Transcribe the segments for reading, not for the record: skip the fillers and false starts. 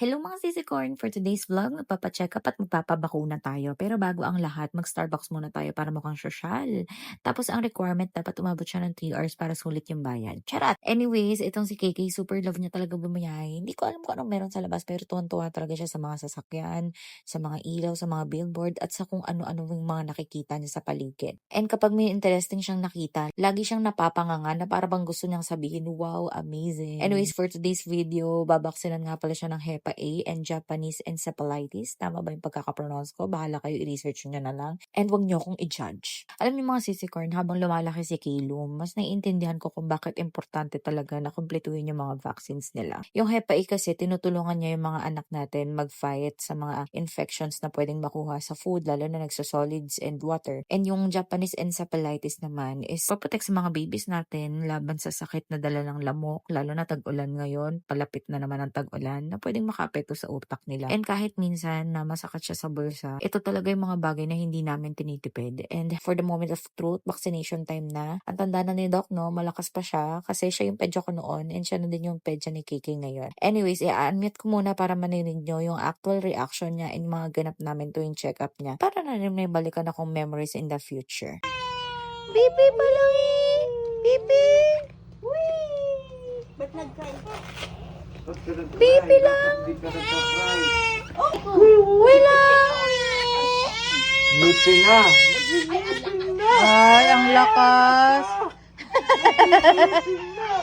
Hello mga sisi corn! For today's vlog, magpapacheck up at magpapabakuna tayo. Pero bago ang lahat, mag-Starbucks muna tayo para mukhang sosyal. Tapos ang requirement, dapat umabot siya ng 3 hours para sulit yung bayad. Charat! Anyways, itong si KK, super love niya talaga bumayay. Hindi ko alam kung anong meron sa labas, pero tuwan-tuwa talaga siya sa mga sasakyan, sa mga ilaw, sa mga billboard, at sa kung ano-ano yung mga nakikita niya sa paligid. And kapag may interesting siyang nakita, lagi siyang napapanganga na para bang gusto niyang sabihin, wow, amazing. Anyways, for today's video, babaksinan nga pala siya ng HEPA A and Japanese encephalitis. Tama ba yung pagkakapronounce ko? Bahala kayo, i-research nyo na lang. And wag nyo akong i-judge. Alam niyo mga sisicorn, habang lumalaki si Kalum, mas naiintindihan ko kung bakit importante talaga na kumpletuhin yung mga vaccines nila. Yung HEPA A kasi, tinutulungan niya yung mga anak natin mag-fight sa mga infections na pwedeng makuha sa food, lalo na nagsasolids and water. And yung Japanese encephalitis naman is paprotect sa mga babies natin laban sa sakit na dala ng lamok, lalo na tag-ulan ngayon, palapit na naman ang tag-ulan, na pwedeng makaapekto sa utak nila. And kahit minsan na masakit siya sa bulsa, ito talaga yung mga bagay na hindi namin tinitipid. And for the moment of truth, vaccination time na. Ang tanda na ni Doc, no, malakas pa siya kasi siya yung pedyo ko noon and siya na din yung pedyo ni KK ngayon. Anyways, i-unmute ko muna para maninig nyo yung actual reaction niya and mga ganap namin tuwing check-up niya para na rin may balikan akong memories in the future. Bibi pa lang eh! Bibi! Ba't nag-cry ka? Bibi lang! Wala! Ngiti na. Ay, ang lakas!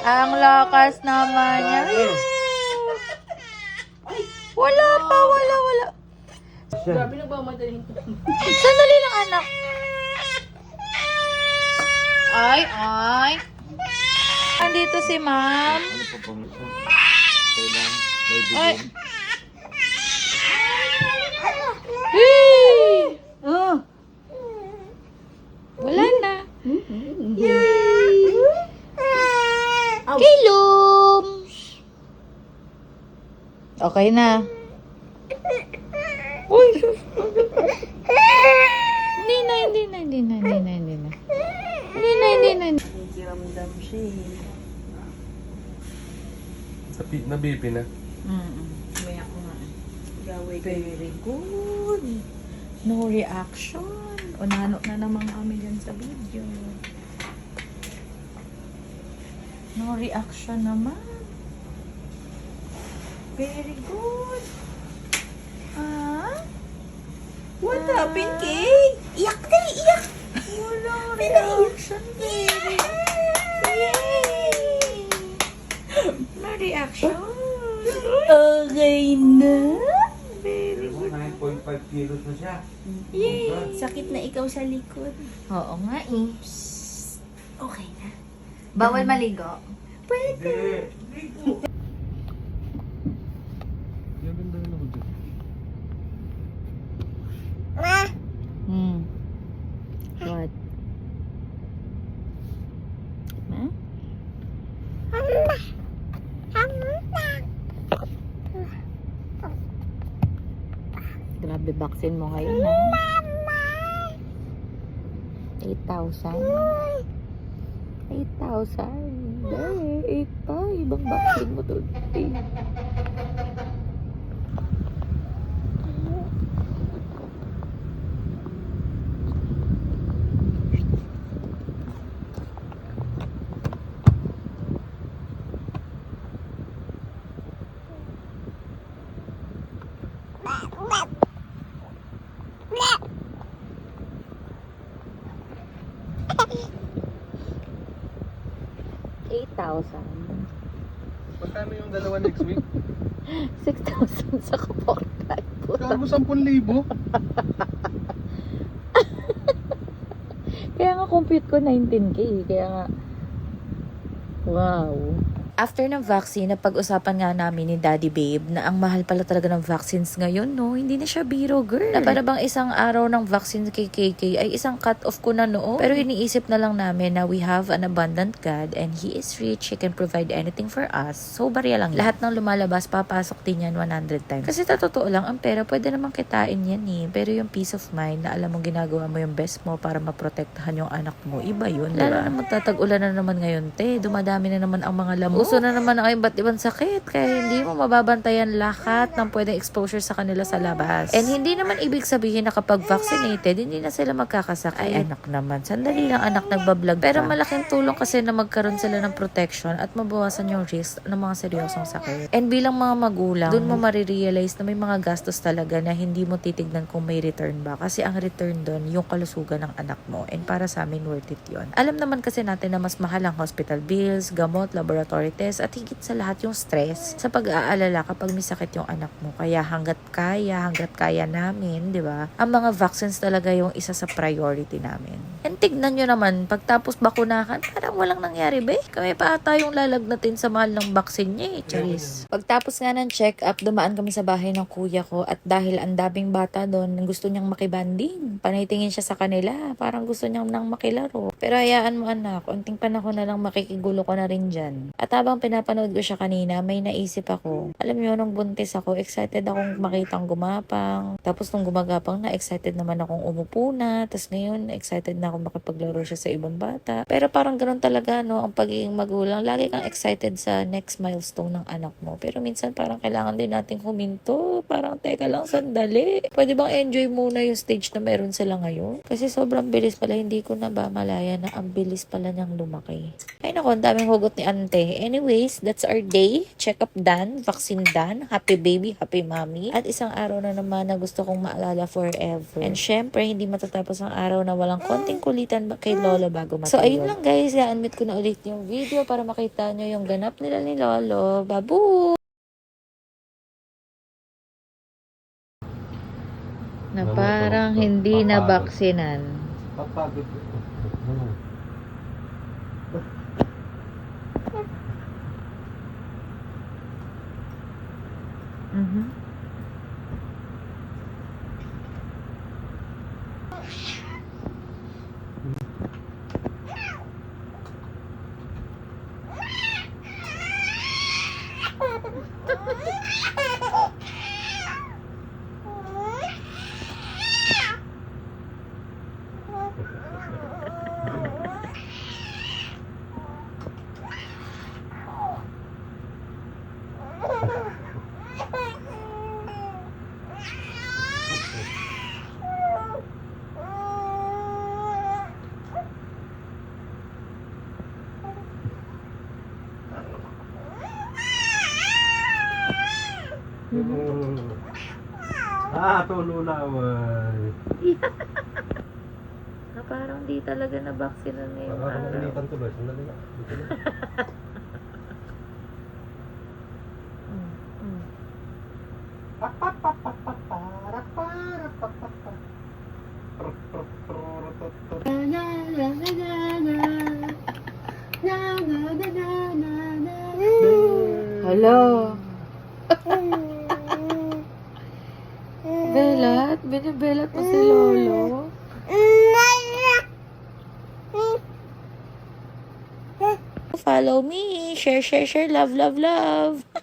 Ang lakas naman niya. Wala pa, wala. Grabe na ba madaling ito? Sandali lang, anak. Ay. Andito si ma'am. Ano pa pang isa? Kailang may Ay. bigyan. Hey! Wala na. Kilum! Okay na. Uy, sus. Hindi na. Nakikiramdam siya eh. Nabipi na. May ako nga eh. Gawin ko. Very good. No reaction. Unano na naman kami dyan sa video. No reaction naman. Very good. Ah? What happened, Kay? Iyak ka, iyak! Wala reaction. Very Yay! No reaction. Okay na? Very good. 9.5 kilos na siya. Yay! Sakit na ikaw sa likod. Oo nga eh. Okay na. Bawal maligo. Hindi. Yung ganda na ako dyan. What? Huh? Grabe, vaccine mo ngayon, ha? 8,000? 8,000? Eh, 8 pa. Ibang vaccine mo to. 8,000. Magkano yung dalawa next week? 6,000 sa kaportal. Kamo 10,000. Kaya nga compute ko 19K. Kaya nga, wow. After ng vaccine, napag-usapan nga namin ni Daddy Babe na ang mahal pala talaga ng vaccines ngayon, no? Hindi na siya biro, girl. Na para bang isang araw ng vaccine kay KK ay isang cut-off ko na noon. Pero iniisip na lang namin na we have an abundant God and He is rich. He can provide anything for us. So, barya lang. Lahat ng lumalabas, papasok din yan 100 times. Kasi totoo lang, ang pera pwede namang kitain yan eh. Pero yung peace of mind na alam mong ginagawa mo yung best mo para maprotektahan yung anak mo, iba yun, diba? Lalo na magtatag-ulan na naman ngayon, te. Dumadami na naman ang mga lamok. Nauso na naman ang iba't ibang sakit kaya hindi mo mababantayan lahat ng pwedeng exposure sa kanila sa labas. And hindi naman ibig sabihin na kapag vaccinated, hindi na sila magkakasakit. Ay anak naman, sandali lang anak, nagbablog pero malaking tulong kasi na magkaroon sila ng protection at mabawasan yung risk ng mga seryosong sakit. And bilang mga magulang, doon mo marirealize na may mga gastos talaga na hindi mo titignan kung may return ba. Kasi ang return doon, yung kalusugan ng anak mo. And para sa amin, worth it yun. Alam naman kasi natin na mas mahal ang hospital bills, gamot, laboratory test, at higit sa lahat yung stress sa pag-aalala kapag may sakit yung anak mo. Kaya hanggat kaya namin, di ba? Ang mga vaccines talaga yung isa sa priority namin. And tignan nyo naman, pagtapos bakunahan, parang walang nangyari ba? Kami pa ata yung lalagnatin sa mahal ng vaccine niya eh, Charis. Pagtapos nga ng check-up, dumaan kami sa bahay ng kuya ko at dahil ang daming bata doon, gusto niyang makibanding. Panaytingin siya sa kanila, parang gusto niyang nang makilaro. Pero hayaan mo anak, unting panahon na lang makikigulo ko na rin dyan. At habang pinapanood ko siya kanina, may naisip ako. Alam niyo, nung buntis ako, excited akong makitang gumapang. Tapos nung gumagapang na, excited naman akong umupo na. Tapos ngayon, excited na akong makipaglaro siya sa ibang bata. Pero parang ganun talaga, no, ang pagiging magulang. Lagi kang excited sa next milestone ng anak mo. Pero minsan parang kailangan din nating huminto. Parang teka lang, sandali. Pwede bang enjoy muna yung stage na meron sila ngayon? Kasi sobrang bilis pala, hindi ko na ba malaya na ang bilis pala niyang lumaki. Ay nako, ang daming hugot ni ante. Anyways, that's our day. Check-up done, vaccine done, happy baby, happy mommy. At isang araw na naman na gusto kong maalala forever. And syempre, hindi matatapos ang araw na walang konting kulitan kay Lolo bago matulog. So ayun lang guys, i-unmute ko na ulit yung video para makita nyo yung ganap nila ni Lolo. Babu! Na parang hindi na baksinan. Papagod. Mhm. Tululawan. Na parang di talaga na baksinan na yung Parang araw. pinitan tuloy. Sandali na. Dito na. Hello. Belat? Binibelat mo si Lolo? Follow me. Share, share, share. Love, love, love.